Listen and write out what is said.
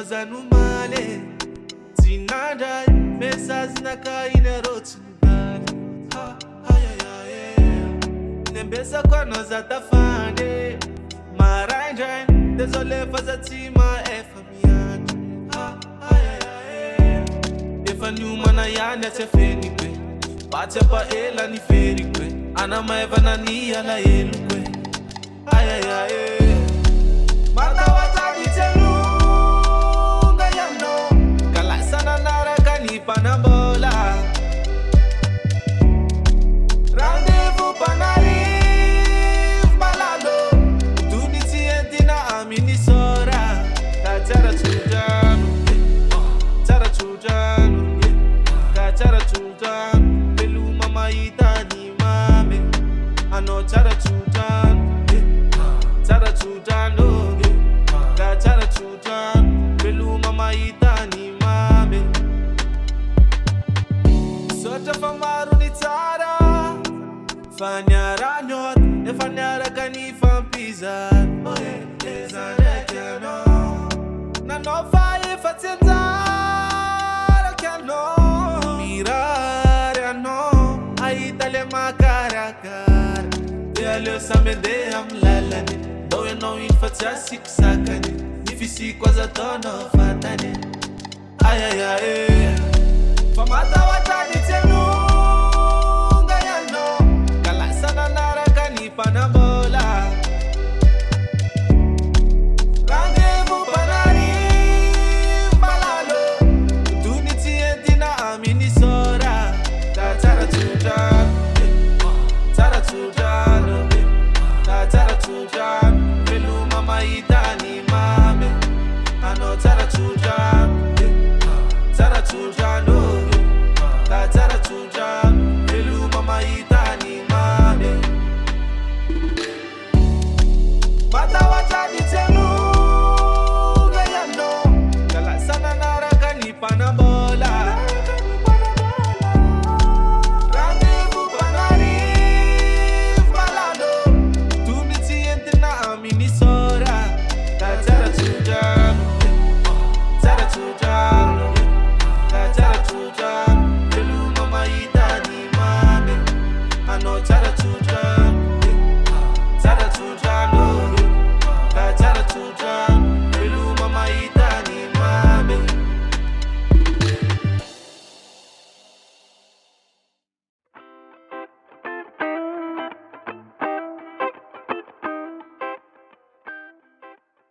Zanumale Zinada Mesas naka inerotsunugale Ha Nembesa kwa nozatafande Maranjan Désolé fazatima efamiante Ha Efa nyumana yane tefenikwe Batepa ela ni ferikwe Anama evana ni ala elukwe Mata watani telu Panambola Rendez-vous panarif malalo Tuniti entina amini sora Kachara chujanu Kachara chujanu Pelu mama itani mame Ano chara chujanu Kachara chujanu Pelu mama itani mame Sota famaru ni tara Fanyara nyot E fanyara kani fampiza Ezare kano Na no faye fatenzara kano Mirare ano Aitale makara kara Dele samede amlalane Dowe no infatia siksakane Nifisi kwa za tono fatane Famata watani tenu Ngayano Kalasana naraka ni Panambola Rendez-vous panarif malalo Tuniti entina amini sora Kachara chujano Pelu mama itani mame Ano chara chujano Kachara chujano Pelu mama itani mame Mata watani tenu Gayano Kalasana naraka ni Panambola Rendez-vous panarif malado Tuniti entina amini sora Kachara chujano Pelu mama itani mame Ano chara chujano